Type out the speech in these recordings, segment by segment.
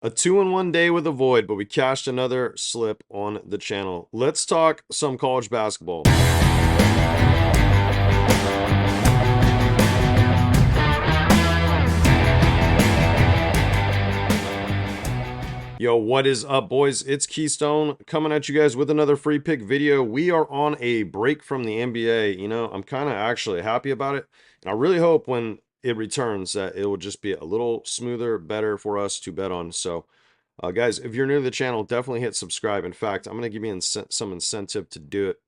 A 2-in-1 day with a void, but we cashed another slip on the channel. Let's talk some college basketball. Yo, what is up, boys? It's Keystone coming at you guys with another free pick video. We are on a break from the NBA. You know, I'm kind of actually happy about it. And I really hope when it returns that it will just be a little smoother, better for us to bet on. So, guys, if you're new to the channel, definitely hit subscribe. In fact, I'm going to give you some incentive to do it.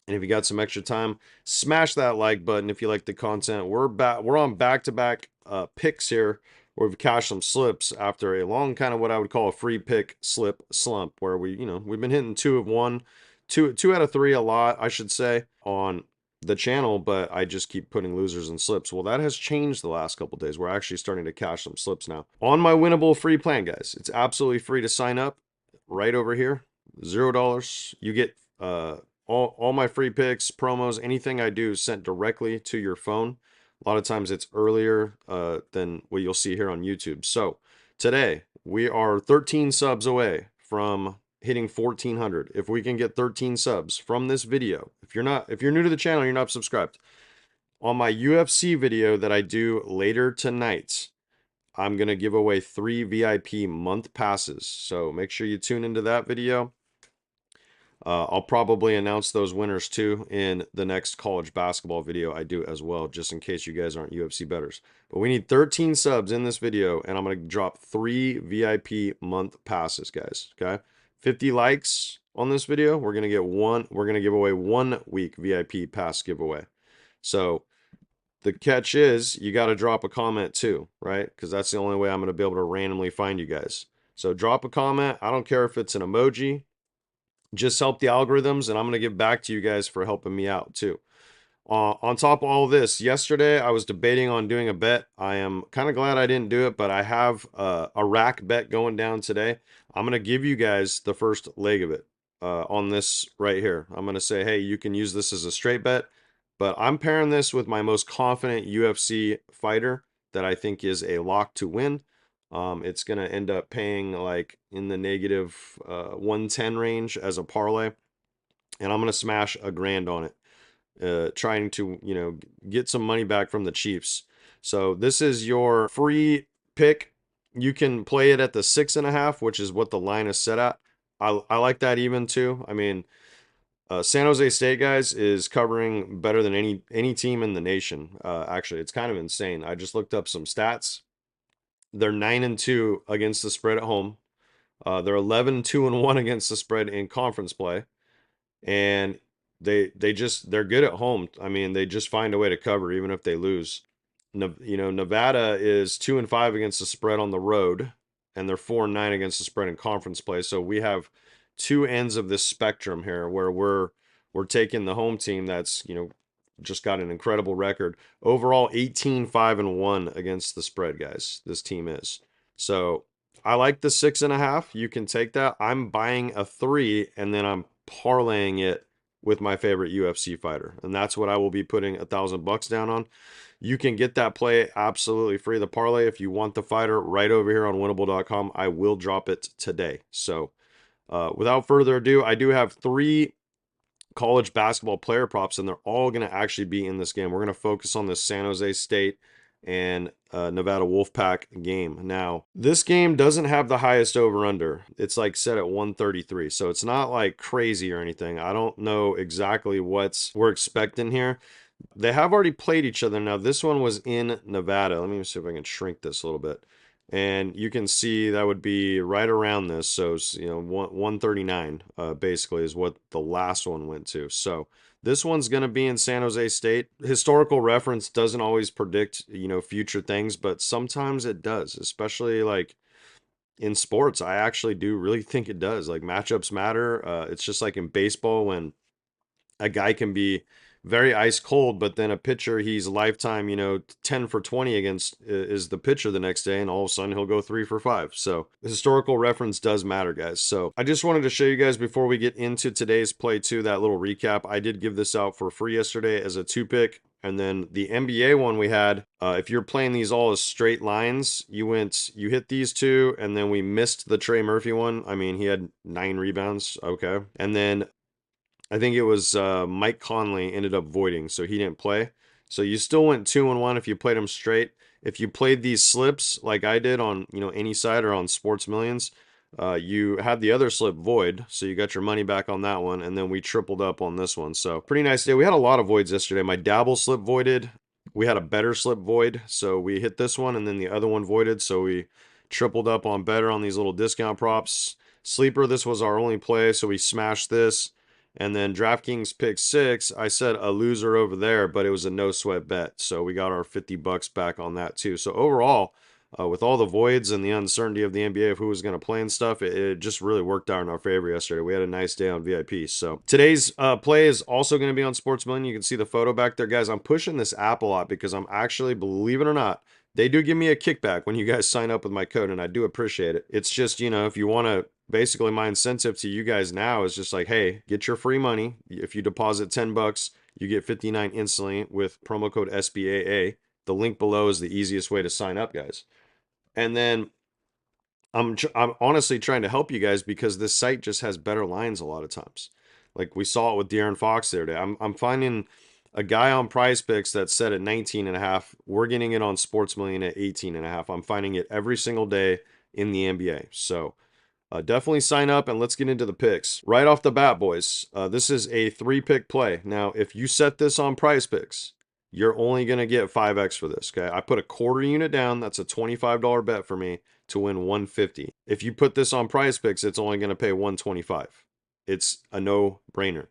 And if you got some extra time, smash that like button if you like the content. We're on back-to-back picks here where we've cashed some slips after a long kind of what I would call a free pick slip slump where we've been hitting two out of three a lot, I should say, on the channel, but I just keep putting losers and slips. Well, that has changed the last couple days. We're actually starting to cash some slips now. On my winnable free plan, guys. It's absolutely free to sign up right over here. $0. You get all my free picks, promos, anything I do sent directly to your phone. A lot of times it's earlier than what you'll see here on YouTube. So today we are 13 subs away from hitting 1400. If we can get 13 subs from this video, if you're new to the channel, you're not subscribed. On my UFC video that I do later tonight, I'm going to give away 3 VIP month passes. So make sure you tune into that video. I'll probably announce those winners too in the next college basketball video I do as well, just in case you guys aren't UFC bettors. But we need 13 subs in this video, and I'm going to drop 3 VIP month passes, guys. Okay, 50 likes on this video, we're going to give away 1 week VIP pass giveaway. So the catch is you got to drop a comment too, right? Because that's the only way I'm going to be able to randomly find you guys. So drop a comment. I don't care if it's an emoji. Just help the algorithms, and I'm going to give back to you guys for helping me out too. On top of all of this, yesterday I was debating on doing a bet. I am kind of glad I didn't do it, but I have a rack bet going down today. I'm going to give you guys the first leg of it on this right here. I'm going to say, hey, you can use this as a straight bet, but I'm pairing this with my most confident UFC fighter that I think is a lock to win. It's going to end up paying like in the negative 110 range as a parlay. And I'm going to smash $1,000 on it, trying to, get some money back from the Chiefs. So this is your free pick. You can play it at the 6.5, which is what the line is set at. I like that even too. I mean, San Jose State, guys, is covering better than any team in the nation. Actually, it's kind of insane. I just looked up some stats. They're 9-2 against the spread at home. They're 11-2-1 against the spread in conference play, and they're good at home. I mean, they just find a way to cover even if they lose. Nevada is 2-5 against the spread on the road, and they're 4-9 against the spread in conference play. So we have two ends of this spectrum here where we're taking the home team that's just got an incredible record. Overall, 18-5-1 against the spread, guys. This team is. So I like the 6.5. You can take that. I'm buying a 3, and then I'm parlaying it with my favorite UFC fighter. And that's what I will be putting $1,000 down on. You can get that play absolutely free. The parlay, if you want the fighter, right over here on winnable.com. I will drop it today. So without further ado, I do have 3 college basketball player props, and they're all going to actually be in this game. We're going to focus on this San Jose State and Nevada Wolfpack game. Now, this game doesn't have the highest over-under. It's like set at 133, so it's not like crazy or anything. I don't know exactly what we're expecting here. They have already played each other. Now, this one was in Nevada. Let me see if I can shrink this a little bit. And you can see that would be right around this. So, 139 basically is what the last one went to. So this one's going to be in San Jose State. Historical reference doesn't always predict, future things, but sometimes it does, especially like in sports. I actually do really think it does. Like matchups matter. It's just like in baseball when a guy can be very ice cold, but then a pitcher, he's lifetime, 10 for 20 against is the pitcher the next day, and all of a sudden he'll go 3 for 5. So historical reference does matter, guys. So I just wanted to show you guys before we get into today's play too, that little recap. I did give this out for free yesterday as a 2-pick. And then the NBA one we had, if you're playing these all as straight lines, you hit these two, and then we missed the Trey Murphy one. I mean, he had 9 rebounds. Okay. And then I think it was Mike Conley ended up voiding, so he didn't play. So you still went 2-1 if you played them straight. If you played these slips like I did on any side or on Sports Millions, you had the other slip void, so you got your money back on that one, and then we tripled up on this one. So pretty nice day. We had a lot of voids yesterday. My dabble slip voided. We had a better slip void, so we hit this one, and then the other one voided, so we tripled up on better on these little discount props. Sleeper, this was our only play, so we smashed this. And then DraftKings pick 6, I said a loser over there, but it was a no sweat bet. So we got our $50 back on that too. So overall, with all the voids and the uncertainty of the NBA of who was going to play and stuff, it just really worked out in our favor yesterday. We had a nice day on VIP. So today's play is also going to be on Sports Million. You can see the photo back there, guys. I'm pushing this app a lot because I'm actually, believe it or not, they do give me a kickback when you guys sign up with my code, and I do appreciate it. It's just, if you want to, basically my incentive to you guys now is just like, hey, get your free money. If you deposit $10, you get 59 instantly with promo code SBAA. The link below is the easiest way to sign up, guys. And then I'm honestly trying to help you guys because this site just has better lines a lot of times. Like we saw it with De'Aaron Fox the other day. I'm finding a guy on Prize Picks that's set at 19.5. We're getting it on Sports Million at 18.5. I'm finding it every single day in the NBA. So definitely sign up and let's get into the picks. Right off the bat, boys, this is a 3-pick play. Now, if you set this on Prize Picks, you're only going to get 5x for this, okay? I put a quarter unit down. That's a $25 bet for me to win 150. If you put this on Prize Picks, it's only going to pay 125. It's a no-brainer.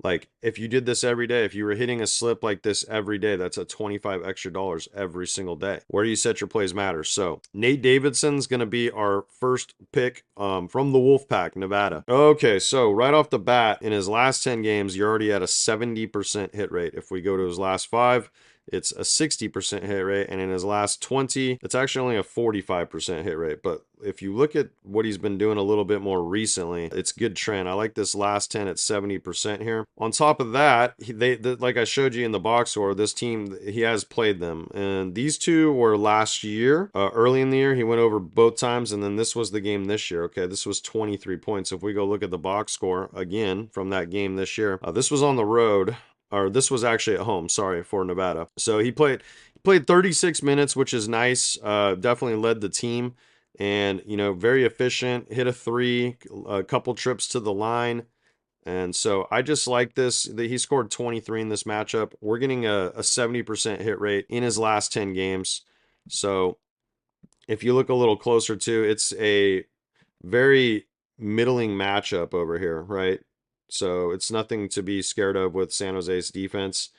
Like, if you did this every day, if you were hitting a slip like this every day, that's a $25 extra every single day. Where you set your plays matters. So, Nate Davidson's going to be our first pick from the Wolfpack, Nevada. Okay, so right off the bat, in his last 10 games, you're already at a 70% hit rate. If we go to his last 5, it's a 60% hit rate, and in his last 20, it's actually only a 45% hit rate. But if you look at what he's been doing a little bit more recently, it's good trend. I like this last 10 at 70% here. On top of that, like I showed you in the box score, this team, he has played them. And these two were last year. Early in the year, he went over both times, and then this was the game this year. Okay, this was 23 points. If we go look at the box score again from that game this year, this was on the road. Or this was actually at home, sorry, for Nevada. So he played 36 minutes, which is nice. Definitely led the team. And, very efficient. Hit a 3, a couple trips to the line. And so I just like this. He scored 23 in this matchup. We're getting a 70% hit rate in his last 10 games. So if you look a little closer to, it's a very middling matchup over here, right? So it's nothing to be scared of with San Jose's defense.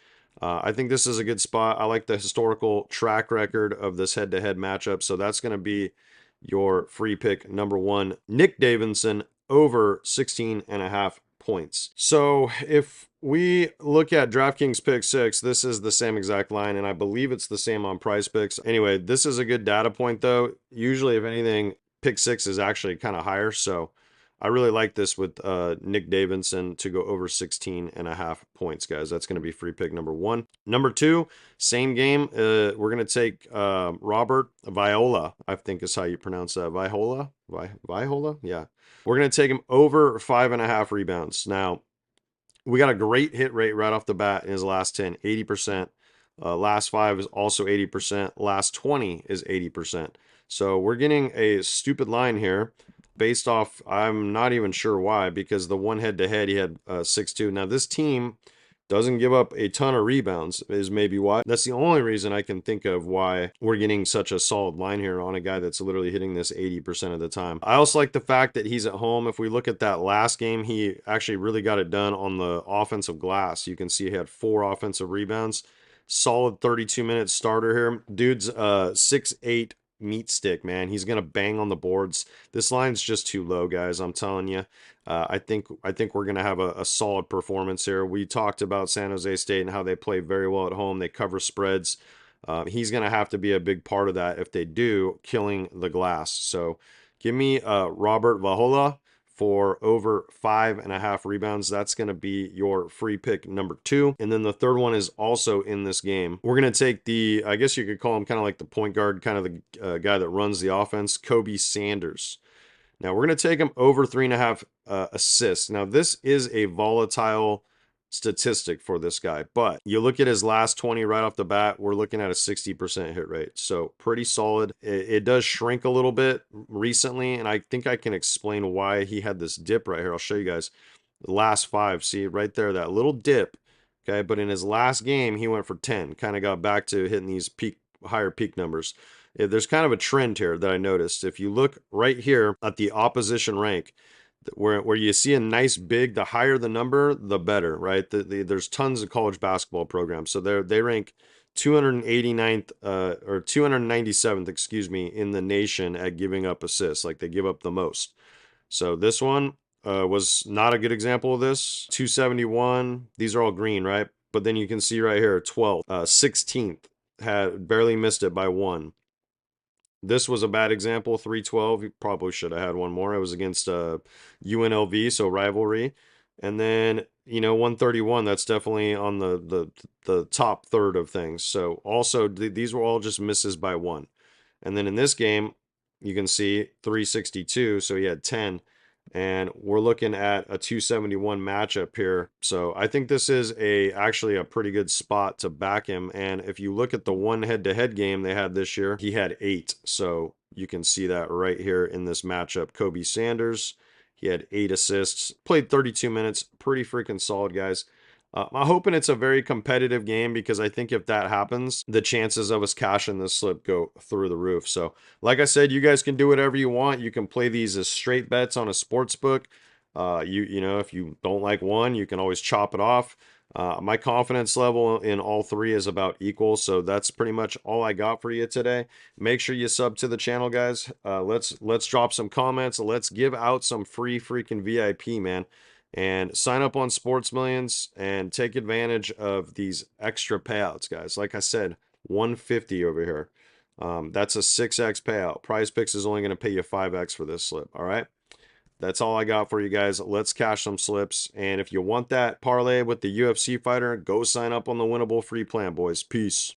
I think this is a good spot. I like the historical track record of this head-to-head matchup. So that's going to be your free pick number 1. Nick Davidson over 16.5 points. So if we look at DraftKings pick 6, this is the same exact line, and I believe it's the same on Prize Picks. Anyway, this is a good data point, though. Usually, if anything, pick 6 is actually kind of higher. So I really like this with Nick Davidson to go over 16.5 points, guys. That's going to be free pick number 1. Number 2, same game. We're going to take Robert Viola, I think is how you pronounce that. Viola? Viola? Yeah. We're going to take him over 5.5 rebounds. Now, we got a great hit rate right off the bat in his last 10, 80%. Last 5 is also 80%. Last 20 is 80%. So we're getting a stupid line here. Based off, I'm not even sure why, because the one head-to-head, he had 6-2. Now, this team doesn't give up a ton of rebounds, is maybe why. That's the only reason I can think of why we're getting such a solid line here on a guy that's literally hitting this 80% of the time. I also like the fact that he's at home. If we look at that last game, he actually really got it done on the offensive glass. You can see he had 4 offensive rebounds. Solid 32-minute starter here. Dude's 6'8", meat stick, man. He's gonna bang on the boards. This line's just too low, guys. I'm telling you. I think we're gonna have a solid performance here. We talked about San Jose State and how they play very well at home. They cover spreads. He's gonna have to be a big part of that if they do, killing the glass. So give me Robert Vahola for over 5.5 rebounds. That's going to be your free pick number 2. And then the third one is also in this game. We're going to take the, I guess you could call him kind of like the point guard, kind of the guy that runs the offense, Kobe Sanders. Now we're going to take him over 3.5 assists. Now this is a volatile statistic for this guy, but you look at his last 20 right off the bat, we're looking at a 60% hit rate. So pretty solid. It does shrink a little bit recently, and I think I can explain why he had this dip right here. I'll show you guys the last 5. See right there, that little dip. Okay, but in his last game, he went for 10, kind of got back to hitting these higher peak numbers. There's kind of a trend here that I noticed. If you look right here at the opposition rank, where you see a nice big, the higher the number, the better, right? There's tons of college basketball programs. So they rank 289th or 297th, excuse me, in the nation at giving up assists. Like they give up the most. So this one was not a good example of this. 271. These are all green, right? But then you can see right here, 12th, 16th, had barely missed it by 1. This was a bad example, 312. You probably should have had one more. It was against UNLV, so rivalry. And then, 131, that's definitely on the top third of things. So also, these were all just misses by 1. And then in this game, you can see 362, so he had 10. And we're looking at a 271 matchup here. So I think this is actually a pretty good spot to back him. And if you look at the one head-to-head game they had this year, he had 8. So you can see that right here in this matchup. Kobe Sanders, he had 8 assists, played 32 minutes. Pretty freaking solid, guys. I'm hoping it's a very competitive game, because I think if that happens, the chances of us cashing this slip go through the roof. So, like I said, you guys can do whatever you want. You can play these as straight bets on a sports book. If you don't like one, you can always chop it off. My confidence level in all 3 is about equal, so that's pretty much all I got for you today. Make sure you sub to the channel, guys. Let's drop some comments. Let's give out some free freaking VIP, man. And sign up on Sports Millions and take advantage of these extra payouts, guys. Like I said, 150 over here. That's a 6x payout. Prize Picks is only going to pay you 5x for this slip. All right. That's all I got for you guys. Let's cash some slips. And if you want that parlay with the UFC fighter, go sign up on the Winnable free plan, boys. Peace.